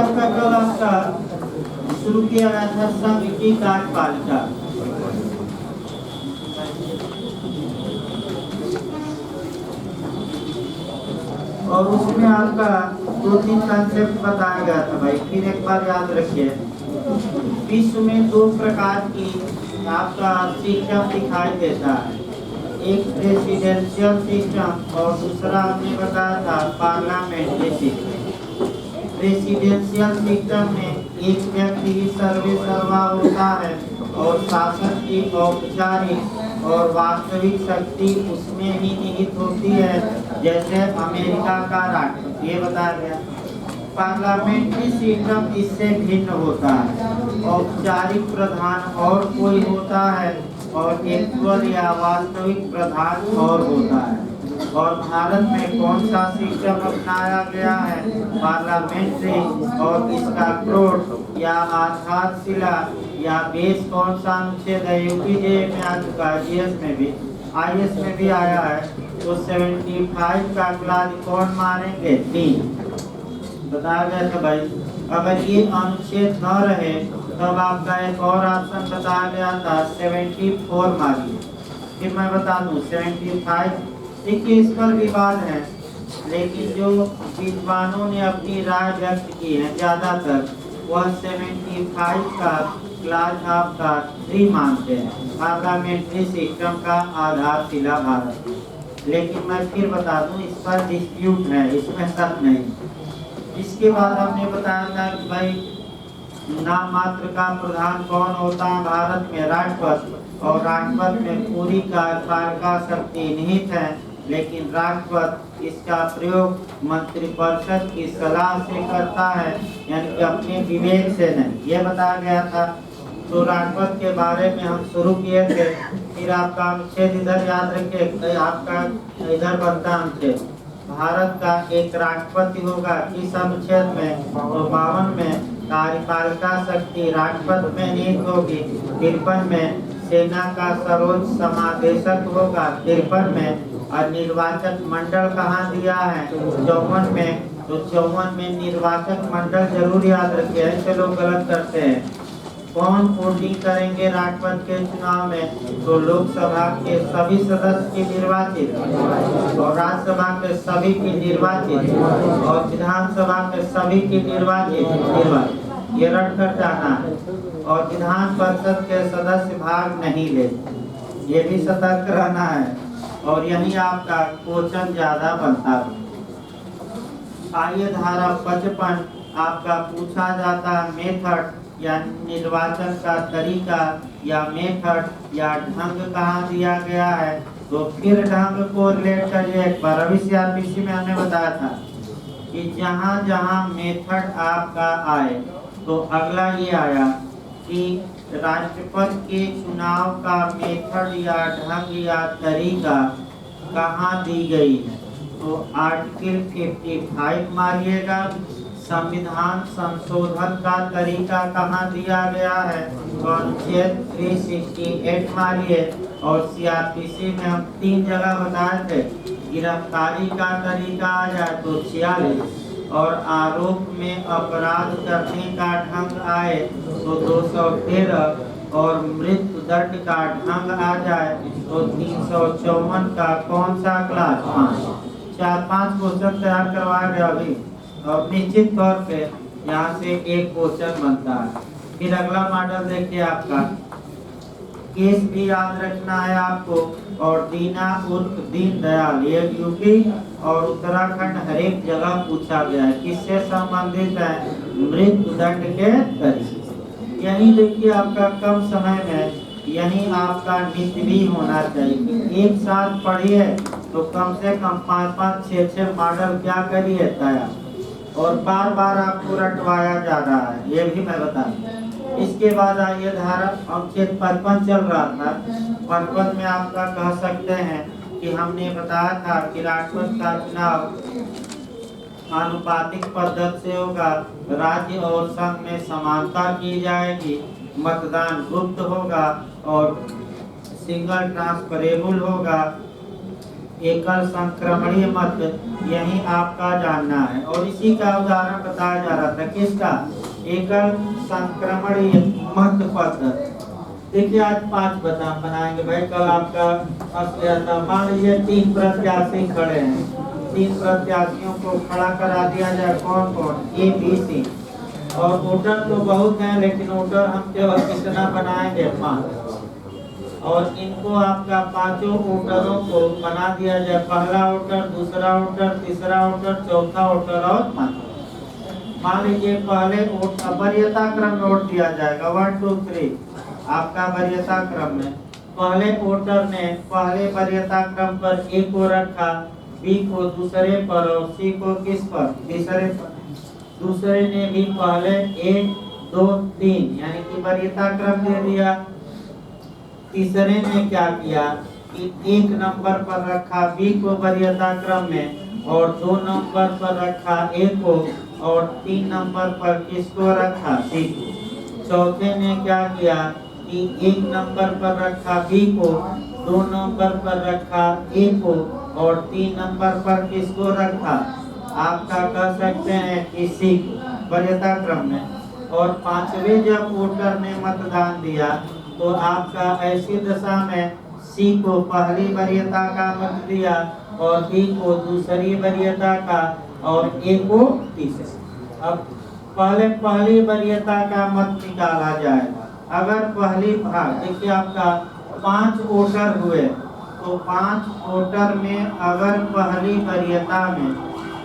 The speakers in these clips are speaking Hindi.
आपका कल आपका शुरू किया गया था संघ की कार्यपालिका। और उसमें आपका 2-3 कंसेप्ट बताया गया था भाई, फिर एक बार याद रखिए। विश्व में 2 प्रकार की आपका सिस्टम दिखाई देता है, एक प्रेसिडेंशियल सिस्टम और दूसरा हमने बताया था पार्लियामेंट्री सिस्टम। प्रेसिडेंशियल सिस्टम में एक व्यक्ति सर्वे सर्वा होता है और शासन की औपचारिक और वास्तविक शक्ति उसमें ही निहित होती है, जैसे अमेरिका का राष्ट्रपति, ये बताया गया। पार्लियामेंट्री सिस्टम इससे भिन्न होता है, औपचारिक प्रधान और कोई होता है और एक्चुअल या वास्तविक प्रधान और होता है। और भारत में कौन सा सिस्टम अपनाया गया है? पार्लियामेंट्री। और इसका कोड या आधारशिला या बेस कौन सा अनुच्छेद है? यूपीजे में आ चुका है, जीएस में भी, आईएएस में भी आया है। तो 75 का क्लास कौन मारेंगे? 3 बताया गया था भाई। अगर ये अनुच्छेद न रहे तब आपका एक और ऑप्शन बताया गया था 74 मारिए। फिर मैं बता दूं 75। देखिए इस पर विवाद है, लेकिन जो विद्वानों ने अपनी राय व्यक्त की है ज्यादातर, वह 75 का क्लास आपका 3 मानते हैं, पार्लियामेंट्री सिस्टम का आधारशिला भारत। लेकिन मैं फिर बता दूं इस पर डिस्प्यूट है, इसमें शक नहीं। इसके बाद हमने बताया था कि भाई नाम मात्र का प्रधान कौन होता है भारत में? राष्ट्रपति। और राष्ट्रपति में पूरी कार्यपालिका शक्ति निहित है, लेकिन राष्ट्रपति इसका प्रयोग मंत्रिपरिषद की सलाह से करता है, यानी कि अपने विवेक से नहीं, ये बताया गया था। तो राष्ट्रपति के बारे में हम शुरू किए थे। फिर आपका अनुच्छेद इधर याद रखिए, आपका इधर बनता अनुच्छेद, भारत का एक राष्ट्रपति होगा। किस अनुच्छेद में? तो 52 में। कार्यपालिका शक्ति राष्ट्रपति में निहित होगी। 53 में। सेना का सर्वोच्च समादेशक होगा 53 में। और निर्वाचक मंडल कहाँ दिया है? 54 में। तो 54 में निर्वाचक मंडल जरूर याद रखिए, ऐसे लोग गलत करते हैं। कौन वोटिंग करेंगे राष्ट्रपति के चुनाव में? तो लोकसभा के सभी सदस्य की निर्वाचित, और राज्यसभा के सभी की निर्वाचित, और विधानसभा के सभी की निर्वाचित। ये रट कर जाना है। और विधान परिषद के सदस्य भाग नहीं ले, ये भी सतर्क रहना है। और यही आपका क्वेश्चन ज्यादा बनता है। आइए धारा 55 आपका पूछा जाता है मेथड या निर्वाचन का तरीका या मेथड या ढंग कहाँ दिया गया है? तो फिर ढंग को रिलेट करिए एक बार। अभी सीआरपीसी में हमने बताया था कि जहाँ जहाँ मेथड आपका आए, तो अगला ये आया कि राष्ट्रपति के चुनाव का मेथड या ढंग या तरीका कहाँ दी गई है? तो आर्टिकल 55 मारिएगा। संविधान संशोधन का तरीका कहाँ दिया गया है? तो अनुच्छेद 368 मारिए। और सीआरपीसी में हम 3 जगह बताए थे। गिरफ्तारी का तरीका आ जाए तो 46, और आरोप में अपराध करने का ढंग आए तो 213, और मृत्यु दंड का ढंग आ जाए तो 354 का कौन सा क्लास? 5। 4-5 क्वेश्चन तैयार करवाया गया अभी, और निश्चित तौर पे यहाँ से एक क्वेश्चन बनता है। फिर अगला मॉडल देखिए आपका, केस भी याद रखना है आपको। और दीना उर्फ दीन दयाल, ये यूपी और उत्तराखंड हर एक जगह पूछा गया है। किससे संबंधित है? मृत्यु दंड के तरीके। यही देखिए आपका कम समय में यही आपका नित्य भी होना चाहिए। एक साथ पढ़िए तो कम से कम 5-5, 6-6 मॉडल क्या करिए तैयार, और बार बार आपको रटवाया जा रहा है, ये भी मैं बता दूं। इसके बाद आइए धारा अनुच्छेद 55 चल रहा था। 55 में आपका कह सकते हैं कि हमने बताया था कि राष्ट्रपति का चुनाव आनुपातिक पद्धति से होगा, राज्य और संघ में समानता की जाएगी, मतदान गुप्त होगा और सिंगल ट्रांसफरेबल होगा, एकल संक्रमणीय मत, यही आपका जानना है। और इसी का उदाहरण बताया जा रहा था, किसका? एकल संक्रमणीय मत पत्र। देखिए आज 5 बनाएंगे भाई, कल आपका असलिया था। मान लीजिए 3 प्रत्याशी खड़े हैं, 3 प्रत्याशियों को खड़ा करा दिया जाए। कौन कौन? A B C. और वोटर तो बहुत हैं, लेकिन वोटर हम केवल कितना बनाएंगे? 5। और इनको आपका 5 वोटरों को बना दिया जाए, पहला वोटर, दूसरा वोटर, तीसरा वोटर, चौथा वोटर और 5। मान लीजिए पहले वोट वरीयता क्रम में वोट दिया जाएगा, 1 2 3 आपका वरीयता क्रम में। पहले वोटर ने पहले वरीयता क्रम पर ए को रखा, बी को दूसरे पर और सी को किस पर? तीसरे पर। दूसरे ने भी पहले 1 2 3 यानी कि वरीयता क्रम दे दिया। तीसरे ने क्या किया कि 1 नंबर पर रखा बी को वरीयता क्रम में, और 2 नंबर पर रखा ए को, और 3 नंबर पर किसको रखा? सी को। चौथे ने क्या किया कि 1 नंबर पर रखा बी को, 2 नंबर पर रखा ए को, और 3 नंबर पर किसको रखा? आपका कह सकते हैं कि सी को, वरीयता क्रम में। और 5वें जब वोटर ने मतदान दिया तो आपका ऐसी दशा में सी को पहली वरीयता का मत दिया, और बी को दूसरी वरीयता का, और ए को तीसरी। अब पहली वरीयता का मत निकाला जाएगा। अगर पहली भाग, देखिए आपका 5 वोटर हुए, तो 5 वोटर में अगर पहली वरीयता में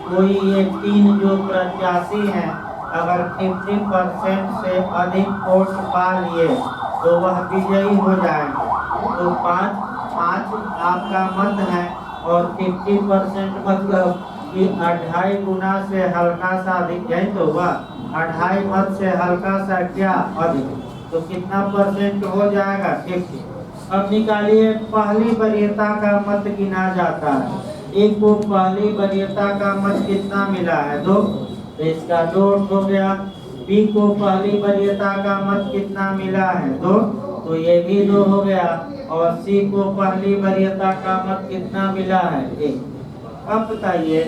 कोई ये 3 जो प्रत्याशी हैं अगर 50% से अधिक वोट पा लिए तो वह विजयी हो जाएंगे। तो 5 आपका मत है, और 50% मतलब कि 2.5 गुना से हल्का सा अधिक, यही तो हुआ, 2.5 मत से हल्का सा क्या अधिक, तो कितना परसेंट हो जाएगा? 50। अब निकालिए पहली वरीयता का मत गिना जाता है। एक को पहली वरीयता का मत कितना मिला है? 2, तो इसका 2 हो गया। बी को पहली वरीयता का मत कितना मिला है? 2, तो ये भी 2 हो गया। और सी को पहली वरीयता का मत कितना मिला है? 1। अब बताइए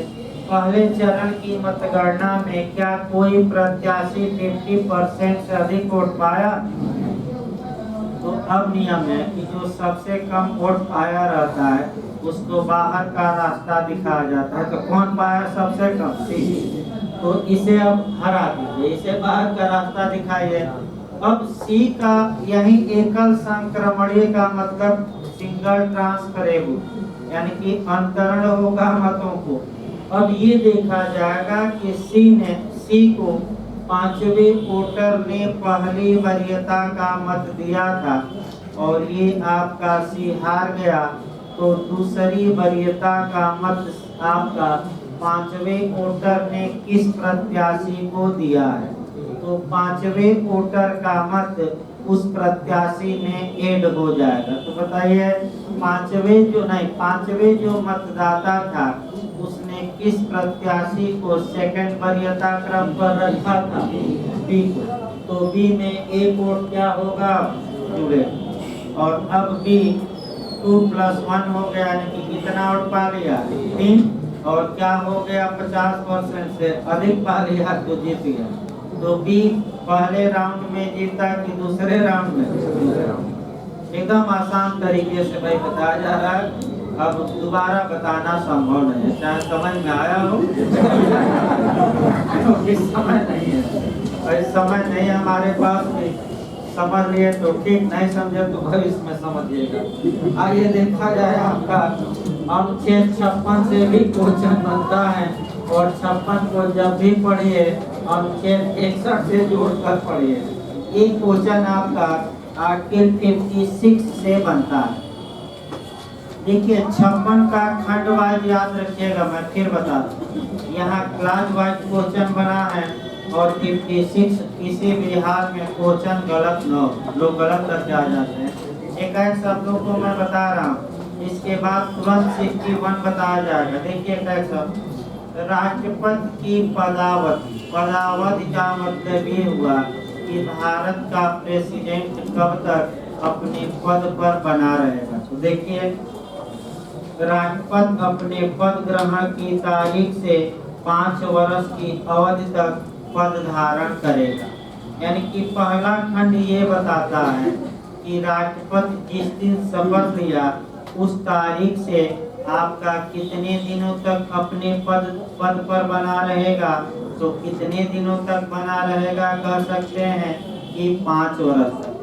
पहले चरण की मतगणना में क्या कोई प्रत्याशी 50% से अधिक वोट पाया? तो अब नियम है कि जो सबसे कम वोट पाया रहता है उसको बाहर का रास्ता दिखाया जाता है। तो कौन पाया सबसे कम? सी। तो इसे अब हरा दीजिए, इसे बाहर का रास्ता दिखाइए। अब सी का यही एकल संक्रमणीय का मतलब सिंगल ट्रांसफरेबल, यानी कि अंतरण होगा मतों को। अब ये देखा जाएगा कि सी को 5वें वोटर ने पहली वरीयता का मत दिया था और ये आपका सी हार गया, तो दूसरी वरीयता का मत आपका 5वें वोटर ने किस प्रत्याशी को दिया है? तो 5वें वोटर का मत उस प्रत्याशी में ऐड हो जाएगा। तो बताइए 5वें जो मतदाता था उसने किस प्रत्याशी को सेकंड वरीयता क्रम पर रखा था? बी को। तो बी में एक वोट क्या होगा? जुड़े। और अब बी 2 + 1 हो गया, यानी कि कितना वोट पा लिया? 3। और क्या हो गया? 50% से अधिक पा लिया तो जीत गया। तो बी पहले राउंड में जीता कि दूसरे राउंड में? एकदम आसान तरीके से भाई बताया जा रहा है। अब दोबारा बताना संभव नहीं है, चाहे समझ में आया हो इस समय नहीं है, इस समय नहीं है हमारे पास भी। समझ लिए तो ठीक, नहीं समझे तो भविष्य में समझिएगा। आइए देखा जाए आपका अनुच्छेद 56 से भी क्वेश्चन बनता है, और 56 को जब भी पढ़िए अनुच्छेद 61 से जोड़कर पढ़िए। एक क्वेश्चन आपका आर्टिकल 56 से बनता है। देखिए 56 का खंड वाइज याद रखिएगा, मैं फिर बता दूं। यहाँ क्लास वाइज क्वेश्चन बना है, और 56 किसी भी हाल में क्वेश्चन गलत न हो, लोग गलत करके आ जाते हैं। एक शब्दों को मैं बता रहा हूँ, इसके बाद तुरंत 61 बताया जाएगा। देखिए एक शब्द राष्ट्रपति की पदावधि। पदावधि का मतलब ये हुआ कि भारत का प्रेसिडेंट कब तक अपने पद पर बना रहेगा। तो देखिए राष्ट्रपति अपने पद ग्रहण की तारीख से 5 वर्ष की अवधि तक पद धारण करेगा। यानी कि पहला खंड ये बताता है कि राष्ट्रपति जिस दिन शपथ लिया उस तारीख से आपका कितने दिनों तक अपने पद पर बना रहेगा। तो कितने दिनों तक बना रहेगा कह सकते हैं कि 5 वर्ष तक।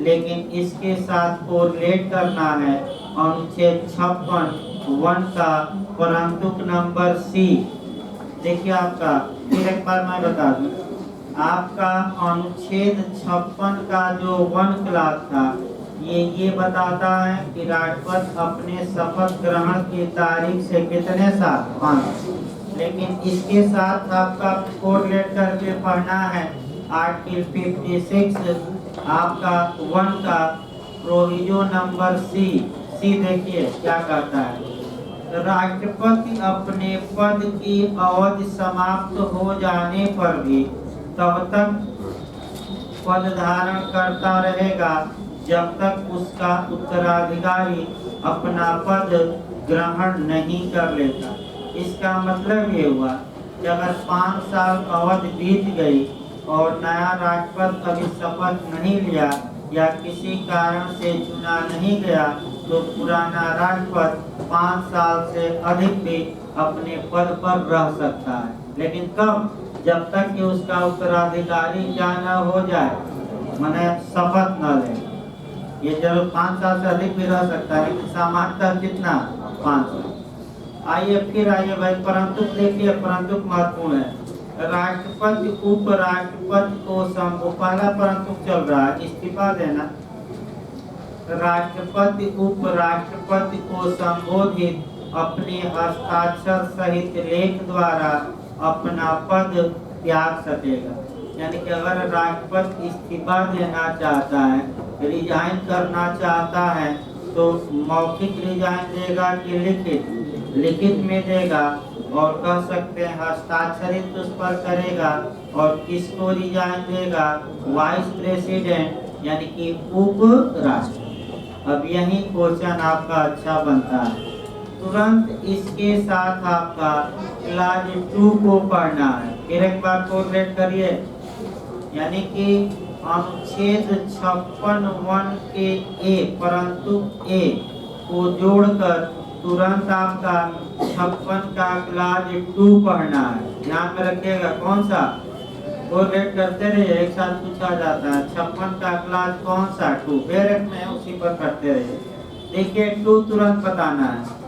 लेकिन इसके साथ कोरिलेट करना है अनुच्छेद 56(1) का परंतु नंबर सी। देखिए आपका फिर एक बार मैं बता दूं, आपका अनुच्छेद 56 का जो 1 क्लास था ये बताता है कि राष्ट्रपति अपने शपथ ग्रहण की तारीख से कितने साल 5। लेकिन इसके साथ आपका कोरिलेट करके पढ़ना है आर्टिकल 56 आपका 1 का प्रोविजो नंबर सी। देखिए क्या कहता है, राष्ट्रपति अपने पद की अवधि समाप्त हो जाने पर भी तब तक पद धारण करता रहेगा जब तक उसका उत्तराधिकारी अपना पद ग्रहण नहीं कर लेता। इसका मतलब ये हुआ कि अगर 5 साल अवधि बीत गई और नया राष्ट्रपति अभी शपथ नहीं लिया या किसी कारण से चुना नहीं गया तो पुराना राष्ट्रपति 5 साल से अधिक भी अपने पद पर रह सकता है। लेकिन कब? जब तक कि उसका उत्तराधिकारी क्या न हो जाए, माने शपथ न ले। ये जरूर 5 साल से अधिक भी रह सकता है, लेकिन सामान्यतः कितना 5 साल। आइए भाई परंतु देखिए, परंतु महत्वपूर्ण है। राष्ट्रपति उपराष्ट्रपति को पहला परंतु चल रहा है इस्तीफा देना। राष्ट्रपति उपराष्ट्रपति को संबोधित अपने हस्ताक्षर सहित लेख द्वारा अपना पद त्याग सकेगा। यानी कि अगर राष्ट्रपति इस्तीफा देना चाहता है, रिजाइन करना चाहता है तो मौखिक रिजाइन देगा कि लिखित में देगा, और कह सकते हैं हस्ताक्षरित उस पर करेगा। और किसको रिजाइन देगा? वाइस प्रेसिडेंट यानी कि उप राष्ट्रपति। अब यही क्वेश्चन आपका अच्छा बनता है। तुरंत इसके साथ आपका क्लास 2 को पढ़ना है। फिर एक बार कोरिलेट करिए, यानी कि अनुच्छेद 56(1) के ए परंतु ए को जोड़कर तुरंत आपका 56 का क्लास 2 पढ़ना है। ध्यान में रखिएगा कौन सा कोरिलेट करते रहिए, एक साथ पूछा जाता है 56 का क्लास कौन सा 2 डायरेक्ट में उसी पर करते रहिए। देखिए 2 तुरंत बताना है।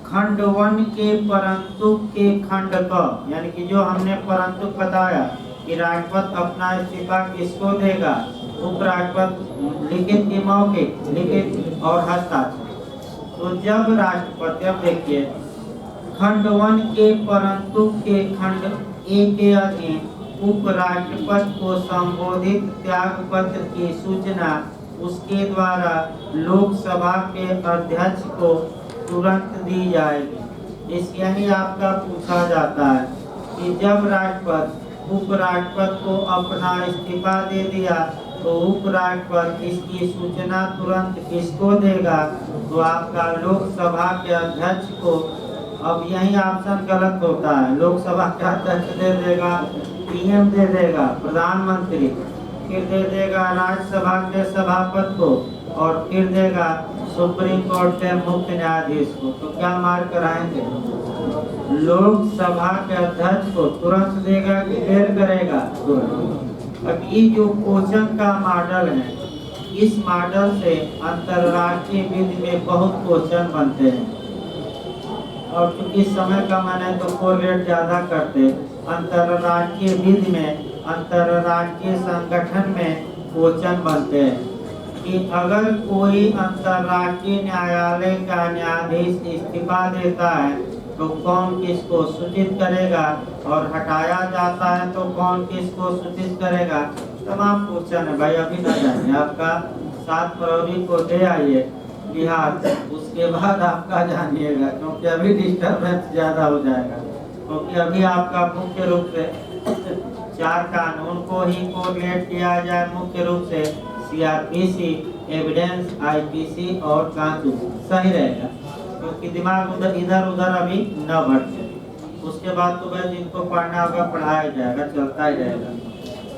खंड 1 के परंतु के खंड क, यानी कि जो हमने परंतु बताया कि राष्ट्रपति अपना इस्तीफा किसको देगा? उपराष्ट्रपति। लिखित की मौखिक? लिखित और हस्ताक्षर। तो जब राष्ट्रपति, अब देखिए खंड 1 के परंतु के खंड ए के अधीन उपराष्ट्रपति को संबोधित त्याग पत्र की सूचना उसके द्वारा लोकसभा के अध्यक्ष को तुरंत दी जाएगी। इस यही आपका पूछा जाता है कि जब राष्ट्रपति उपराष्ट्रपति को अपना इस्तीफा दे दिया तो उपराष्ट्रपति इसकी सूचना तुरंत किसको देगा? तो आपका लोकसभा के अध्यक्ष को। अब यही ऑप्शन गलत होता है। लोकसभा के अध्यक्ष दे देगा, पीएम दे देगा, प्रधानमंत्री, फिर दे देगा राज्यसभा के सभापति को, और फिर देगा सुप्रीम कोर्ट के मुख्य न्यायाधीश को। तो क्या मार्क कराएंगे? लोकसभा के अध्यक्ष को तुरंत देगा कि देर करेगा? तुरंत। अब ये जो क्वेश्चन का मॉडल है, इस मॉडल से अंतरराष्ट्रीय विधि में बहुत क्वेश्चन बनते हैं। और क्योंकि समय कम है तो कोरिलेट ज़्यादा करते। अंतरराष्ट्रीय विधि में, अंतरराष्ट्रीय संगठन में क्वेश्चन बनते हैं कि अगर कोई अंतरराष्ट्रीय न्यायालय का न्यायाधीश इस्तीफा देता है तो कौन किसको सूचित करेगा, और हटाया जाता है तो कौन किसको सूचित करेगा। तमाम क्वेश्चन है भाई, अभी ना जाइए। आपका 7 फरवरी को दे आइए बिहार, उसके बाद आपका जानिएगा, क्योंकि अभी डिस्टर्बेंस ज़्यादा हो जाएगा। क्योंकि अभी आपका मुख्य रूप से 4 कानून को ही कोरिलेट किया जाए, मुख्य रूप से CRPC, एविडेंस, IPC और कानून सही रहेगा। क्योंकि दिमाग उधर इधर उधर अभी न भटके। उसके बाद तो भाई जिनको पढ़ना होगा पढ़ाया जाएगा, चलता ही रहेगा।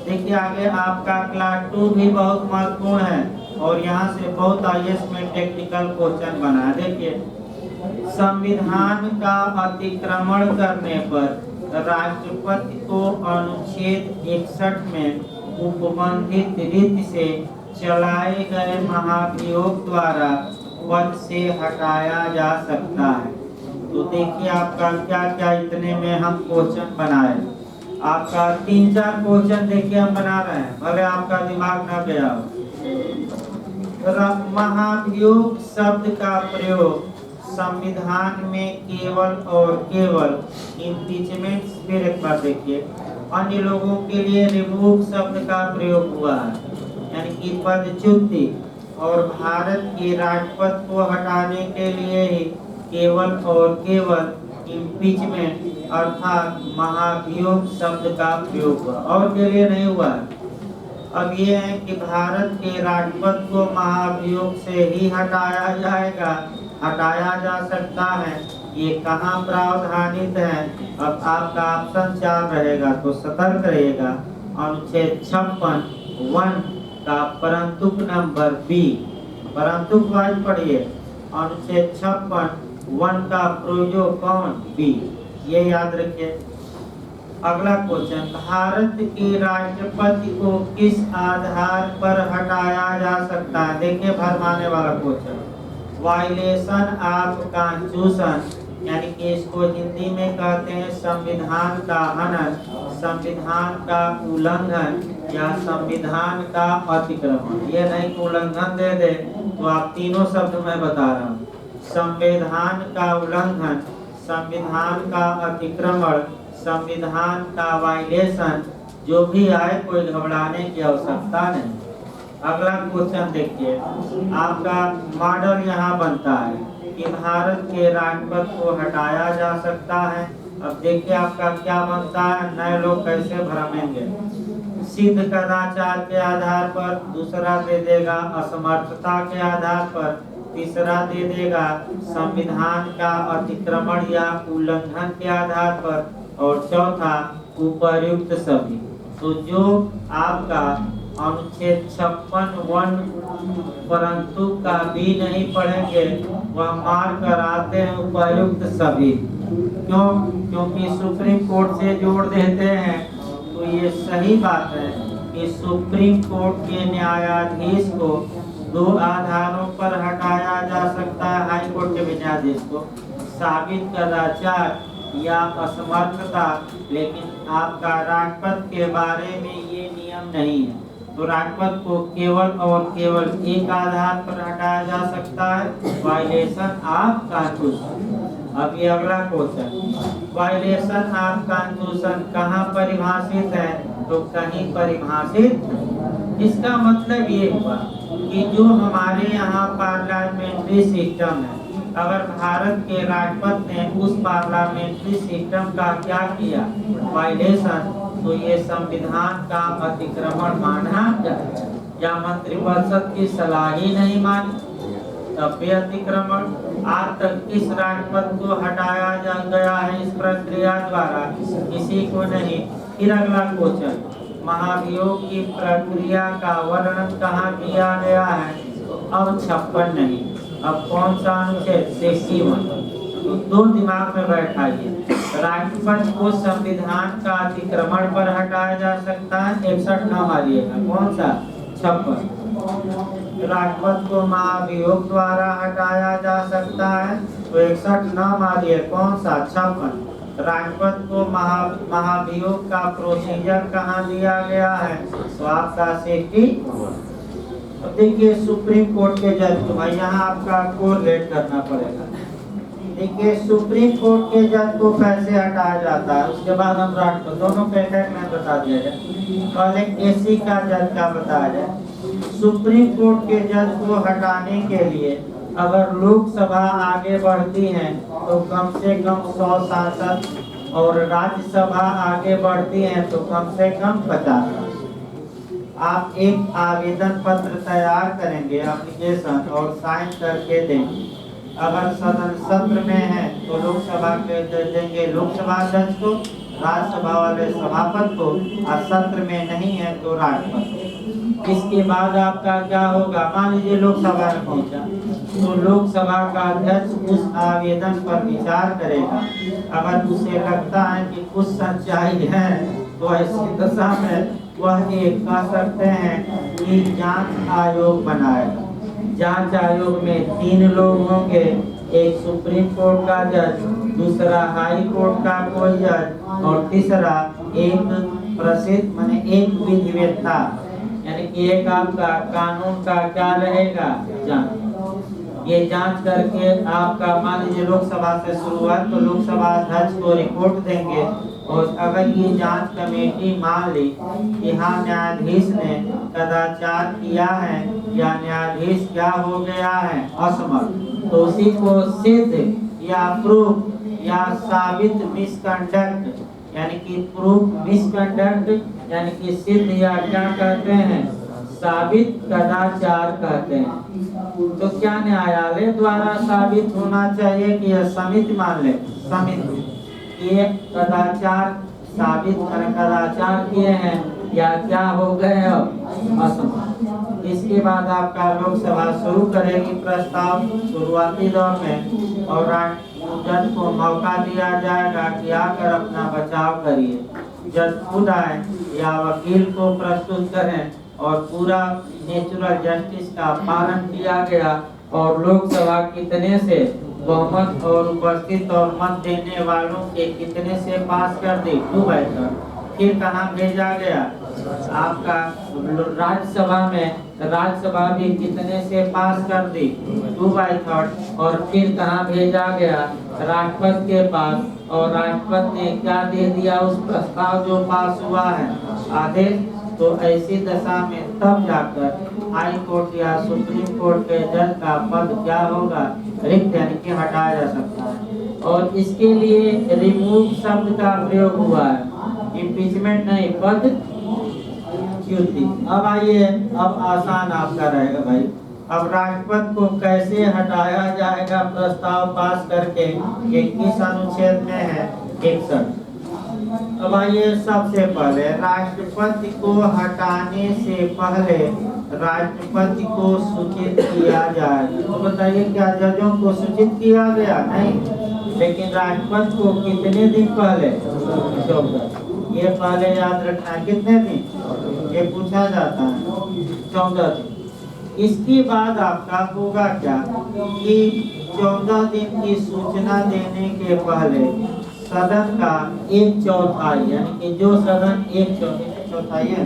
देखिए आगे आपका क्लास 2 भी बहुत महत्वपूर्ण है और यहाँ से बहुत IAS में टेक्निकल क्वेश्चन बना है। देखिए, संविधान का अतिक्रमण करने पर राष्ट्रपति को अनुच्छेद 61 में उपबंधित रीति से चलाए गए महाभियोग द्वारा पद से हटाया जा सकता है। तो देखिए आपका क्या क्या इतने में हम क्वेश्चन बनाए। आपका 3-4 क्वेश्चन देखिए हम बना रहे हैं, भले आपका दिमाग ना गया हो। महाभियोग शब्द का प्रयोग संविधान में केवल और केवल इम्पीचमेंट, फिर एक बार देखिए, अन्य लोगों के लिए रिमूव शब्द का प्रयोग हुआ है, यानी कि पदच्युति, और भारत के राष्ट्रपति को हटाने के लिए ही केवल और केवल इम्पीचमेंट अर्थात महाभियोग शब्द का प्रयोग हुआ, और के लिए नहीं हुआ। अब ये है कि भारत के राष्ट्रपति को महाभियोग से ही हटाया जाएगा, हटाया जा सकता है। ये कहाँ प्रावधानित है? अब आपका ऑप्शन 4 रहेगा, तो सतर्क रहेगा। अनुच्छेद 56(1) का परंतुक नंबर बी, परंतुक वाइज पढ़िए। अनुच्छेद 56(1) का प्रयोग कौन? बी, ये याद रखिए। अगला क्वेश्चन, भारत के राष्ट्रपति को किस आधार पर हटाया जा सकता है? देखिए भरमाने वाला क्वेश्चन, वायलेशन ऑफ कॉन्स्टिट्यूशन, यानी कि इसको हिंदी में कहते हैं संविधान का हनन, संविधान का उल्लंघन या संविधान का अतिक्रमण। ये नहीं कि उल्लंघन दे दे, तो आप तीनों शब्द मैं बता रहा हूँ। संविधान का उल्लंघन, संविधान का अतिक्रमण, संविधान का वायलेशन, जो भी आए कोई घबराने की आवश्यकता नहीं। अगला क्वेश्चन देखिए, आपका मॉडल यहाँ बनता है कि भारत के राष्ट्रपति को हटाया जा सकता है। अब देखिए आपका क्या बनता है, नए लोग कैसे भ्रमेंगे। सिद्ध कदाचार के आधार पर, दूसरा दे देगा असमर्थता के आधार पर, तीसरा दे देगा संविधान का अतिक्रमण या उल्लंघन के आधार पर, और चौथा उपर्युक्त सभी। तो जो आपका अनुच्छेद 56(1) परंतु का भी नहीं पढ़ेंगे, वह मार कर आते हैं उपर्युक्त सभी। क्यों? क्योंकि सुप्रीम कोर्ट से जोड़ देते हैं। तो ये सही बात है कि सुप्रीम कोर्ट के न्यायाधीश को 2 आधारों पर हटाया जा सकता है। हाई कोर्ट के न्यायाधीश को साबित कदाचार या असमर्थता, लेकिन आपका राष्ट्रपति के बारे में ये नियम नहीं है। तो राष्ट्रपति को केवल और केवल एक आधार पर हटाया जा सकता है, वायलेशन ऑफ कॉन्स्टिट्यूशन। अब ये अगला क्वेश्चन, वायलेशन ऑफ कॉन्स्टिट्यूशन कहाँ परिभाषित है? तो कहीं परिभाषित। इसका मतलब ये हुआ कि जो हमारे यहाँ पार्लियामेंट्री सिस्टम है, अगर भारत के राष्ट्रपति ने उस पार्लियामेंट्री सिस्टम का क्या किया, वायलेशन, तो ये संविधान का अतिक्रमण माना जाए, या मंत्रिपरिषद की सलाह ही नहीं मानी तब भी अतिक्रमण। आज तक किस राष्ट्रपति को हटाया जा गया है इस प्रक्रिया द्वारा? किसी को नहीं। फिर अगला क्वेश्चन, महाभियोग की प्रक्रिया का वर्णन कहाँ किया गया है? अब 56 नहीं, अब कौन सा अनुच्छेद? 61। तो 2 दिमाग में बैठाइए, राष्ट्रपति को संविधान का अतिक्रमण पर हटाया जा सकता है, 61 न मारिएगा, कौन सा? 56। राष्ट्रपति को महाभियोग द्वारा हटाया जा सकता है, तो 61 न मारिए, कौन सा? 56। राष्ट्रपति को महाभियोग का प्रोसीजर कहाँ दिया गया है? तो आपका 60। देखिए सुप्रीम कोर्ट के जज को, भाई यहाँ आपका कोरिलेट करना पड़ेगा। देखिए सुप्रीम कोर्ट के जज को कैसे हटाया जाता है, उसके बाद हम राष्ट्रपति, दोनों पे एक में बता दिया जाए। पहले एसी का जज का बताया जाए। सुप्रीम कोर्ट के जज को हटाने के लिए अगर लोकसभा आगे बढ़ती है तो कम से कम 100 सांसद, और राज्यसभा आगे बढ़ती है तो कम से कम 50। आप एक आवेदन पत्र तैयार करेंगे, एप्लीकेशन, और साइन करके देंगे। अगर सदन सत्र में है तो लोकसभा के अध्यक्ष देंगे लोकसभा अध्यक्ष को, राज्यसभा वाले सभापति को, और सत्र में नहीं है तो राष्ट्रपति। इसके बाद आपका क्या होगा, मान लीजिए लोकसभा में पहुंचा तो लोकसभा का अध्यक्ष उस आवेदन पर विचार करेगा। अगर उसे लगता है कि कुछ सच्चाई है तो ऐसी दशा में वह ये कह सकते हैं कि जांच आयोग बनाएगा। जांच आयोग में 3 लोग होंगे, एक सुप्रीम कोर्ट का जज, दूसरा हाई कोर्ट का कोई जज और तीसरा एक प्रसिद्ध माने एक विधिवेत्ता, यानी कि एक आपका कानून का क्या रहेगा, जांच। ये जांच करके आपका मान लीजिए लोकसभा से शुरुआत तो लोकसभा अध्यक्ष को रिपोर्ट देंगे, और अगर ये जांच कमेटी मान ली कि हाँ न्यायाधीश ने कदाचार किया है या न्यायाधीश क्या हो गया है असमर्थ, तो उसी को सिद्ध या प्रूफ या साबित मिसकंडक्ट, यानी कि प्रूफ मिसकंडक्ट यानी कि सिद्ध या क्या कहते हैं, साबित कदाचार कहते हैं। तो क्या न्यायालय द्वारा साबित होना चाहिए कि यह समिति मान ले, समिति ये कदाचार साबित कदाचार किए हैं या क्या हो गए अब असमर्थ। इसके बाद आपका लोकसभा शुरू करेगी प्रस्ताव शुरुआती दौर में, और जज को मौका दिया जाएगा कि आकर अपना बचाव करिए। जज खुद आए या वकील को प्रस्तुत करें, और पूरा नेचुरल जस्टिस का पालन किया गया, और लोकसभा कितने से बहुमत और उपस्थित और मत देने वालों के कितने से पास कर दी 2/3। फिर कहाँ भेजा गया, आपका राज्यसभा में, राज्यसभा भी कितने से पास कर दी 2/3, और फिर कहाँ भेजा गया, राष्ट्रपति के पास, और राष्ट्रपति ने क्या दे दिया उस प्रस्ताव जो पास हुआ है, आदेश। तो ऐसी दशा में तब जाकर हाई कोर्ट या सुप्रीम कोर्ट के जज का पद क्या होगा, रिक्त यानी कि हटाया जा सकता है। और इसके लिए रिमूव शब्द का प्रयोग हुआ है, इम्पीचमेंट नहीं, पदच्युति। अब आइए, अब आसान आपका रहेगा भाई। अब राष्ट्रपति को कैसे हटाया जाएगा प्रस्ताव पास करके, ये किस अनुच्छेद में है, 61। अब आइए, सबसे पहले राष्ट्रपति को हटाने से पहले राष्ट्रपति को सूचित किया जाए। तो बताइए क्या जजों को सूचित किया गया? नहीं, लेकिन राष्ट्रपति को कितने दिन पहले, 14। ये पहले याद रखना, कितने दिन ये पूछा जाता है, 14 दिन। इसके बाद आपका होगा क्या कि 14 दिन की सूचना देने के पहले सदन का 1/4 यानी कि जो सदन 1/4 है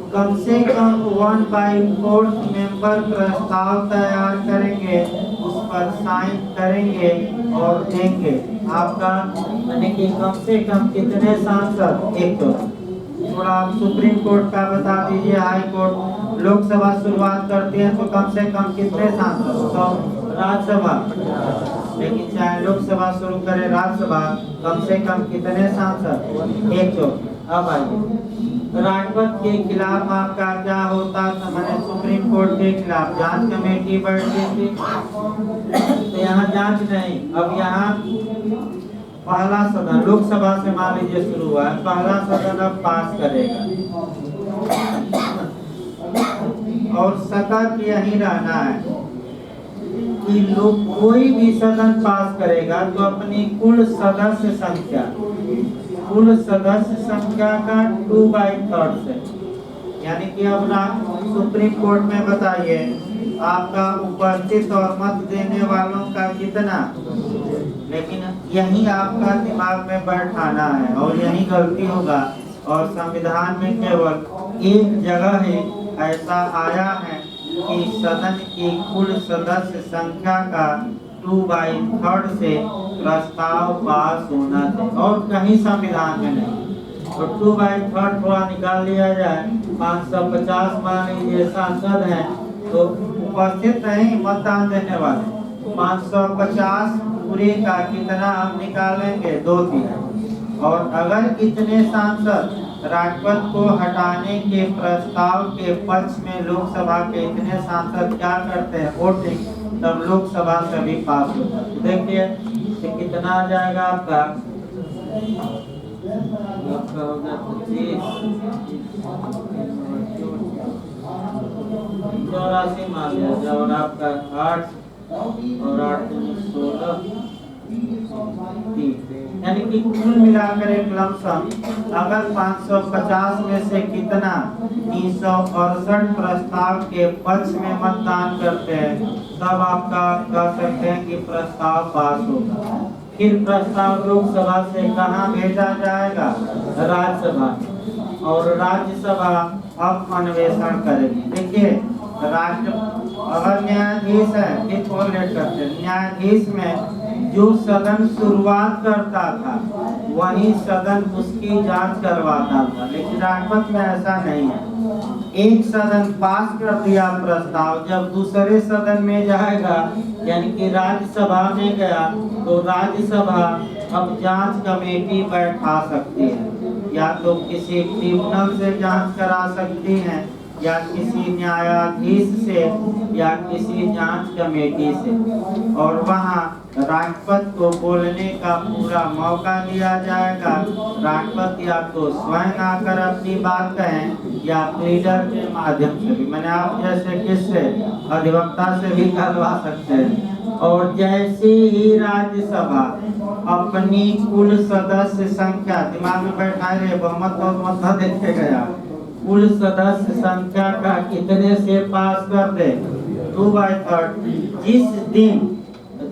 कम से कम 1/4 मेंबर प्रस्ताव तैयार करेंगे, उस पर साइन करेंगे और देंगे। आपका यानी कि कम से कम कितने सांसद, 1/4। थोड़ा आप सुप्रीम कोर्ट का बता दीजिए, हाई कोर्ट। लोकसभा शुरुआत करती है तो कम से कम कितने सांसद, 100। राज्यसभा, लेकिन चाहे लोकसभा शुरू करे राज्यसभा, कम से कम कितने सांसद, 1/4। अब आइए, राष्ट्रपति के खिलाफ आपका क्या होता था, मैंने सुप्रीम कोर्ट के खिलाफ जांच कमेटी बैठती थी। तो यहाँ जांच नहीं, अब यहाँ पहला सदन लोकसभा से मान लीजिए शुरू हुआ है, पहला सदन अब पास करेगा, और सतत यही रहना है कि लोग कोई भी सदन पास करेगा तो अपनी कुल सदस्य संख्या का 2/3 से, यानी कि अब सुप्रीम कोर्ट में बताइए आपका उपस्थित और मत देने वालों का कितना, लेकिन यही आपका दिमाग में बैठाना है और यही गलती होगा। और संविधान में केवल एक जगह ही ऐसा आया है कि सदन की कुल सदस्य संख्या का 2/3 से प्रस्ताव पास होना चाहिए, और कहीं संविधान में नहीं। और 2/3 थोड़ा निकाल लिया जाए, 550 मान लीजिए सांसद हैं तो उपस्थित नहीं मतदान देने वाले, 550 पूरे का कितना हम निकालेंगे, 2/3। और अगर इतने सांसद राष्ट्रपति को हटाने के प्रस्ताव के पक्ष में लोकसभा के इतने सांसद क्या करते हैं, वोटिंग, तब लोकसभा से भी पास होता है। देखिए कि कितना आ जाएगा आपका होगा 84 मान लिया जाए, और आपका 8 और 8 16 यानी कि कुल मिलाकर एक लमसम अगर 550 में से कितना 368 प्रस्ताव के पक्ष में मतदान करते हैं, तब आपका कह सकते हैं कि प्रस्ताव पास होगा। फिर प्रस्ताव लोकसभा से कहाँ भेजा जाएगा? राज्यसभा, और राज्यसभा अब अन्वेषण करेगी। देखिए राष्ट्र अगर न्यायाधीश है, फिर कोलेट करते हैं, न्यायाधीश में जो सदन शुरुआत करता था वही सदन उसकी जांच करवाता था, लेकिन राष्ट्रपति में ऐसा नहीं है। एक सदन पास कर दिया प्रस्ताव, जब दूसरे सदन में जाएगा यानी कि राज्यसभा में गया तो राज्यसभा अब जांच कमेटी बैठा सकती है, या तो किसी ट्रिब्यूनल से जांच करा सकती है, या किसी न्यायाधीश से, या किसी जांच कमेटी से, और वहां राष्ट्रपति को बोलने का पूरा मौका दिया जाएगा। राष्ट्रपति या तो स्वयं आकर अपनी बात कहें या प्लीडर के माध्यम से भी, मैंने आप जैसे किससे अधिवक्ता से भी करवा सकते हैं। और जैसे ही राज्यसभा अपनी कुल सदस्य संख्या, दिमाग में बैठाए रहे, बहुमत और मत देखे गया, कुल सदस्य संख्या का कितने से पास कर दे 2/3,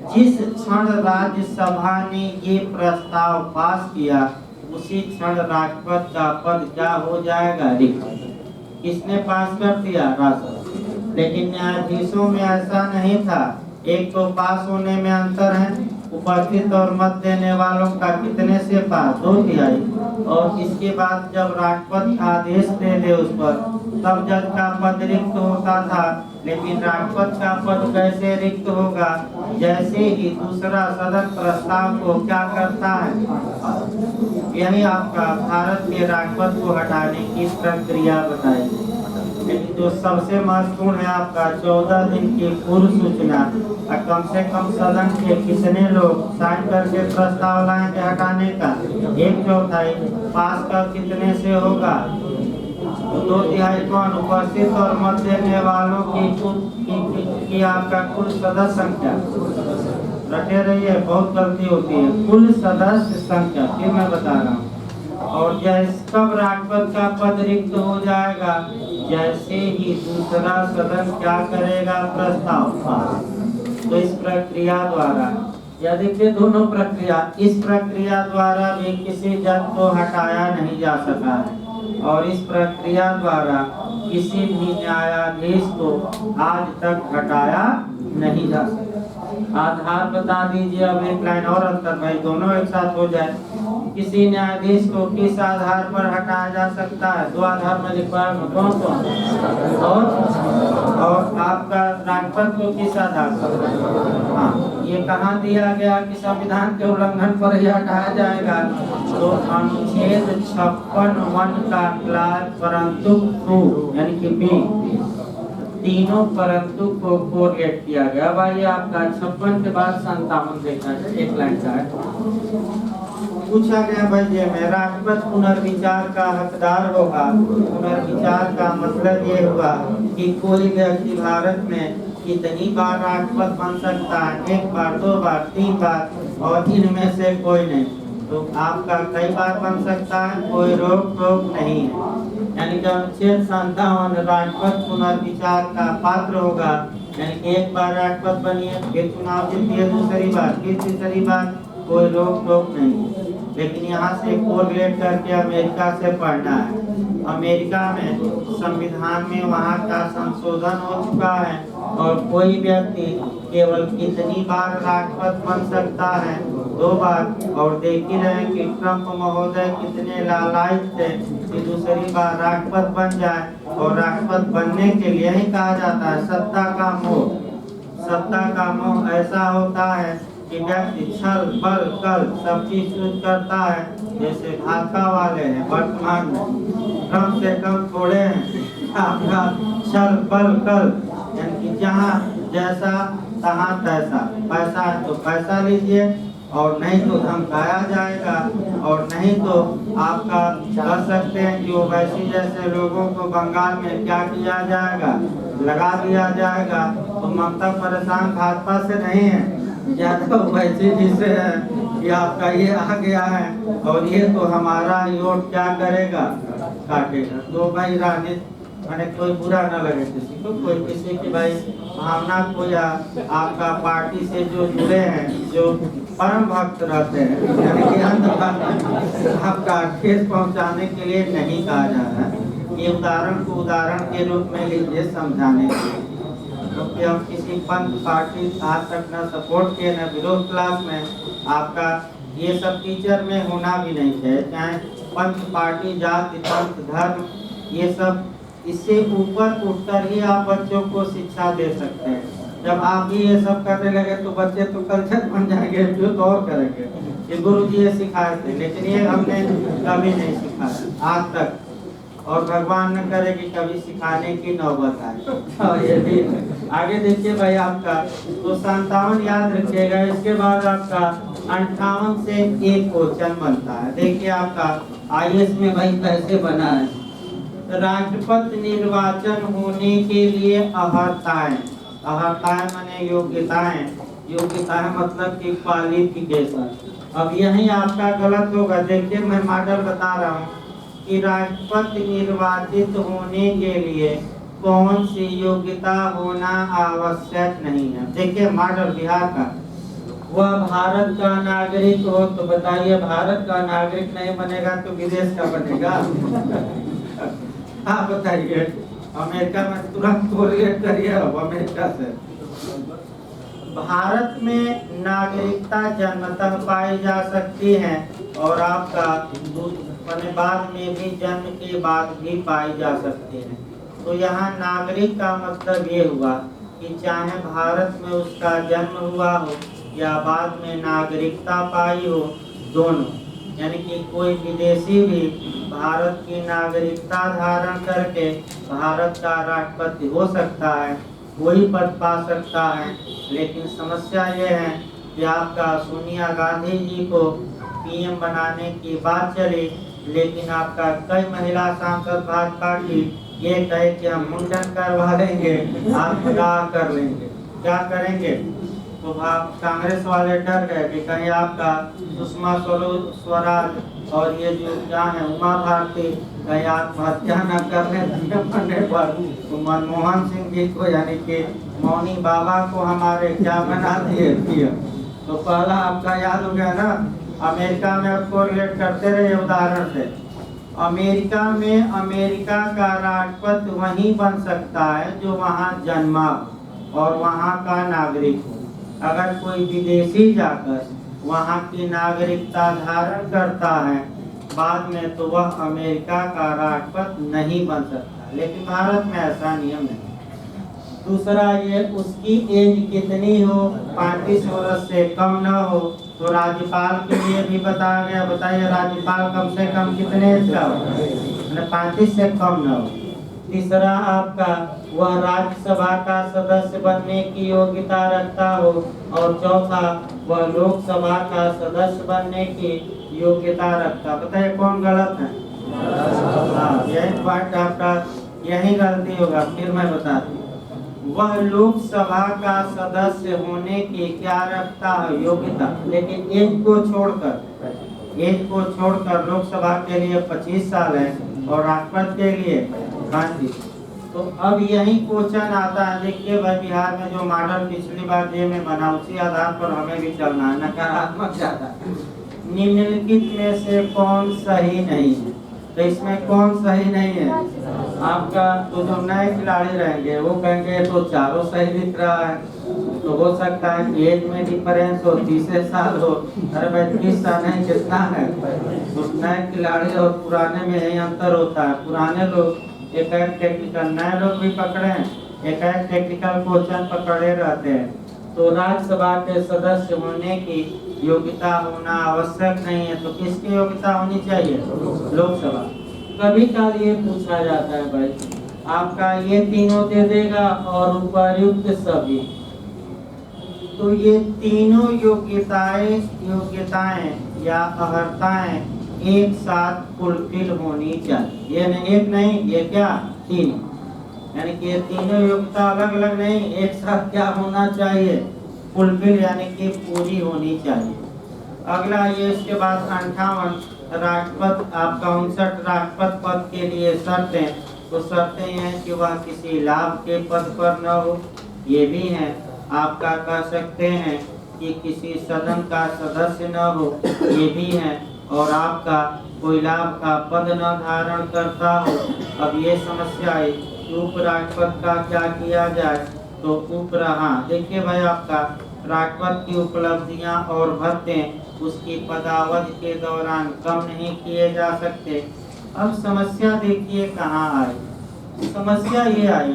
जिस क्षण राज्यसभा ने ये प्रस्ताव पास किया उसी क्षण राष्ट्रपति का पद क्या हो जाएगा? रिक्त। किसने पास कर दिया? राष्ट्रपति। लेकिन न्यायाधीशों में ऐसा नहीं था। एक तो पास होने में अंतर है, उपस्थित और मत देने वालों का कितने से पास? 2/3, और इसके बाद जब राष्ट्रपति आदेश दे दे उस पर, तब जज का पद रिक्त होता था। लेकिन राष्ट्रपति का पद कैसे रिक्त होगा? जैसे ही दूसरा सदन प्रस्ताव को क्या करता है, यही आपका भारत के राष्ट्रपति को हटाने की प्रक्रिया बताई। लेकिन जो सबसे महत्वपूर्ण है आपका 14 दिन की पूर्व सूचना, कम से कम सदन के कितने लोग साइन करके प्रस्ताव लाएंगे हटाने का? 1/4। पास का कितने से होगा? 2/3। कौन? उपस्थित और मत देने वालों की आपका कुल सदस्य संख्या, रटे रहिए बहुत गलती होती है, कुल सदस्य संख्या। फिर मैं बता रहा हूँ। और जैसे कब राष्ट्रपति का पद रिक्त हो जाएगा? जैसे ही दूसरा सदन क्या करेगा? प्रस्ताव पास। तो इस प्रक्रिया द्वारा, या देखिए दोनों प्रक्रिया, इस प्रक्रिया द्वारा भी किसी जज को हटाया नहीं जा सका है, और इस प्रक्रिया द्वारा किसी भी न्यायाधीश को आज तक हटाया नहीं जा सका। आधार बता दीजिए, अब एक लाइन और अंतर भाई, दोनों एक साथ हो जाए। किसी न्यायाधीश को किस आधार पर हटाया जा सकता है? 2 आधार में लिखवाया, कौन कौन? और आपका राष्ट्रपति को किस आधार पर? हाँ, ये कहाँ दिया गया कि संविधान के उल्लंघन पर ही हटाया जाएगा? तो अनुच्छेद 56(1) का क्लास परंतु 2 यानी कि बी, तीनों परंतु को कोरिलेट किया गया। भाई आपका 56 के बाद 57 देखा जाए, एक लाइन का है। पूछा गया भाई ये में राष्ट्रपति पुनर्विचार का हकदार होगा। पुनर्विचार का मतलब ये हुआ कि कोई व्यक्ति भारत में कितनी बार राष्ट्रपति बन सकता है? 1 बार, 2 बार, 3 बार, और इनमें से कोई नहीं। तो आपका कई बार बन सकता है, कोई रोक टोक नहीं है। यानी कि अनुच्छेद 57 राष्ट्रपति पुनर्विचार का पात्र होगा। यानी कि 1 बार राष्ट्रपति बनिए, फिर चुनाव जीतिए, दूसरी बार, फिर तीसरी बार, कोई रोक टोक नहीं। लेकिन यहाँ से कोरिलेट करके अमेरिका से पढ़ना है। अमेरिका में संविधान में वहाँ का संशोधन हो चुका है, और कोई व्यक्ति केवल कितनी बार राष्ट्रपति बन सकता है? 2 बार। और देख ही रहे कि ट्रंप महोदय कितने लालायित थे कि दूसरी बार राष्ट्रपति बन जाए। और राष्ट्रपति बनने के लिए ही कहा जाता है सत्ता का मोह। सत्ता का मोह ऐसा होता है कि व्यक्ति छल बल कल सब चीज यूज करता है। जैसे भाजपा वाले हैं वर्तमान में, कम से कम थोड़े हैं आपका छल बल कल, यानी कि जहाँ जैसा तहाँ तैसा, पैसा है तो पैसा लीजिए और नहीं तो धमकाया जाएगा, और नहीं तो आपका कह सकते हैं कि ओवैसी जैसे लोगों को बंगाल में क्या किया जाएगा, लगा दिया जाएगा। तो ममता परेशान भाजपा से नहीं है, ज्यादा ओवैसी जी से है कि आपका ये आ गया है और ये तो हमारा वोट क्या करेगा, काटेगा। तो भाई राजनीति मैंने कोई बुरा ना लगे किसी को, कोई किसी की भाई भावना को या आपका पार्टी से जो जुड़े हैं, जो परम भक्त रहते हैं, यानी कि अंत आपका ठेस पहुंचाने के लिए नहीं कहा जा रहा है। ये उदाहरण को उदाहरण के रूप में लीजिए समझाने के लिए, क्योंकि हम किसी पंथ पार्टी आज तक न सपोर्ट किए न विरोध क्लास में। आपका ये सब टीचर में होना भी नहीं चाहिए, चाहे पंथ पार्टी जाति पंथ धर्म ये सब, इससे ऊपर उठकर ही आप बच्चों को शिक्षा दे सकते हैं। जब आप भी ये सब करने लगे तो बच्चे तो कल्चर बन जाएंगे, जो तो और करेंगे। ये गुरु जी ये सिखाए थे, लेकिन ये हमने कभी नहीं सिखाया आज तक, और भगवान न करे कि कभी सिखाने की नौबत आए। और ये भी आगे देखिए भाई आपका तो 57 याद रखिएगा। इसके बाद आपका 58 से एक क्वेश्चन बनता है। देखिए आपका IAS में भाई कैसे बना है। राष्ट्रपति निर्वाचन होने के लिए अर्हताएं, अर्हताएं माने योग्यताएं, योग्यताएं मतलब कि क्वालिफिकेशन। अब यही आपका गलत होगा। देखिए मैं मॉडल बता रहा हूँ कि राष्ट्रपति निर्वाचित होने के लिए कौन सी योग्यता होना आवश्यक नहीं है। देखिए मॉडल बिहार का, वह भारत का नागरिक हो। तो बताइए भारत का नागरिक नहीं बनेगा तो विदेश का बनेगा। हाँ बताइए, अमेरिका में तुरंत कोरिलेट करिए अमेरिका से। भारत में नागरिकता जन्मतः पाई जा सकती है और आपका बाद में भी जन्म के बाद भी पाई जा सकती है। तो यहाँ नागरिक का मतलब ये हुआ कि चाहे भारत में उसका जन्म हुआ हो या बाद में नागरिकता पाई हो, दोनों, यानी कि कोई विदेशी भी भारत की नागरिकता धारण करके भारत का राष्ट्रपति हो सकता है, वही पद पा सकता है। लेकिन समस्या ये है कि आपका सोनिया गांधी जी को PM बनाने की बात चली, लेकिन आपका कई महिला सांसद भाजपा की ये कहे कि हम मुंडन करवा लेंगे, आप खुदा कर लेंगे। क्या करेंगे? तो कांग्रेस वाले डर गए कि कहीं आपका सुषमा स्वराज और ये जो क्या है उमा भारती कहीं आत्महत्या न कर ले बनने पर, तो मनमोहन सिंह जी को यानी कि मौनी बाबा को हमारे क्या बना दिए। तो पहला आपका याद हो गया ना, अमेरिका में आपको रिलेट करते रहे उदाहरण से। अमेरिका में अमेरिका का राष्ट्रपति वही बन सकता है जो वहाँ जन्मा और वहाँ का नागरिक हो। अगर कोई विदेशी जाकर वहाँ की नागरिकता धारण करता है बाद में, तो वह अमेरिका का राष्ट्रपति नहीं बन सकता। लेकिन भारत में ऐसा नियम है। दूसरा ये उसकी एज कितनी हो, 35 वर्ष से कम न हो। तो राज्यपाल के लिए भी बताया गया। बताइए राज्यपाल कम से कम कितने एज का हो, 35 से कम न हो। तीसरा आपका वह राज्यसभा का सदस्य बनने की योग्यता रखता हो। और चौथा वह लोकसभा का सदस्य बनने की योग्यता रखता। बताइए कौन गलत है? हाँ, यही पॉइंट आपका, यही गलती होगा। फिर मैं बता दूं, वह लोकसभा का सदस्य होने की क्या रखता है? योग्यता। लेकिन एज को छोड़कर लोकसभा के लिए 25 साल है और राष्ट्रपति के लिए 35। तो अब यही क्वेश्चन आता है। देखिए भाई बिहार में जो मॉडल पिछली बार जे में बना, उसी आधार पर हमें भी चलना है। नकारात्मक ज्यादा, निम्नलिखित में से कौन सही नहीं है? तो इसमें कौन सही नहीं है? आपका तो जो नए खिलाड़ी रहेंगे वो कहेंगे तो चारों सही दिख रहा है। तो हो सकता है कि एज में डिफरेंस हो, 30 साल हो। अरे भाई 30 साल नहीं, कितना है? तो नए खिलाड़ी और पुराने में यही अंतर होता है। पुराने लोग एक टेक्निकल, नए लोग भी पकड़े हैं, एक टेक्निकल क्वेश्चन पकड़े रहते हैं। तो राज्यसभा के सदस्य होने की योग्यता होना आवश्यक नहीं है। तो किसकी योग्यता होनी चाहिए? लोकसभा। कभी काल ये पूछा जाता है भाई आपका ये तीनों दे देगा और उपर्युक्त सभी, तो ये तीनों योग्यताएं या अर्हताएं एक साथ फुलफिल होनी चाहिए। ये नहीं, एक नहीं, ये क्या, तीन। यानी कि ये तीनों योग्यता अलग अलग नहीं, एक साथ क्या होना चाहिए, फुलफिल, यानी कि पूरी होनी चाहिए। अगला ये इसके बाद 58 राष्ट्रपति आपका 59 राष्ट्रपति पद के लिए शर्तें। तो शर्तें हैं कि वह किसी लाभ के पद पर न हो, ये भी हैं। आपका कह सकते हैं कि किसी सदन का सदस्य न हो, ये भी है। और आपका कोई लाभ का पद न धारण करता हो। अब ये समस्या है कि उपराष्ट्रपति का क्या किया जाए। तो देखिए भाई, आपका राष्ट्रपति की उपलब्धियां और भत्ते उसकी पदावधि के दौरान कम नहीं किए जा सकते। अब समस्या देखिए कहाँ आई। समस्या ये आई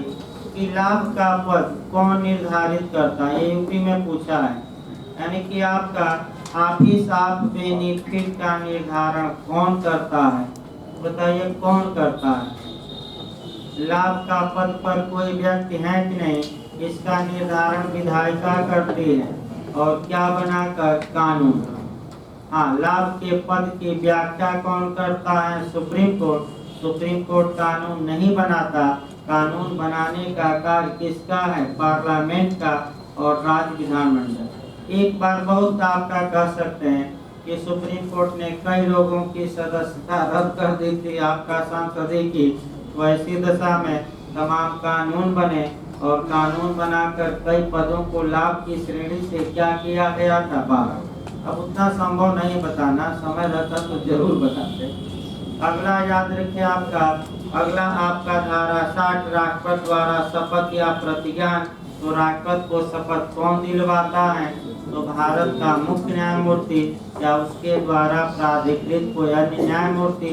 कि लाभ का पद कौन निर्धारित करता है, ये यूपी में पूछा है। यानी कि आपका ऑफिस ऑफ बेनिफिट का निर्धारण कौन करता है, बताइए कौन करता है। लाभ का पद पर कोई व्यक्ति है कि नहीं, इसका निर्धारण विधायिका करती है। और क्या बनाकर, कानून। हाँ, लाभ के पद की व्याख्या कौन करता है, सुप्रीम कोर्ट। सुप्रीम कोर्ट कानून नहीं बनाता, कानून बनाने का कार्य किसका है, पार्लियामेंट का और राज्य विधानमंडल। एक बार बहुत आपका कह सकते हैं कि सुप्रीम कोर्ट ने कई लोगों की सदस्यता रद्द कर दी थी, आपका सांसदी की। वैसी दशा में तमाम कानून बने और कानून बनाकर कई पदों को लाभ की श्रेणी से क्या किया गया था, बाहर। अब उतना संभव नहीं बताना, समय रहता तो जरूर बताते। अगला याद रखिए अगला आपका धारा 60 राष्ट्रपति द्वारा शपथ या प्रतिज्ञान। तो राष्ट्रपति को शपथ कौन दिलवाता है, तो भारत का मुख्य न्यायमूर्ति या उसके द्वारा प्राधिकृत कोई अन्य न्यायमूर्ति।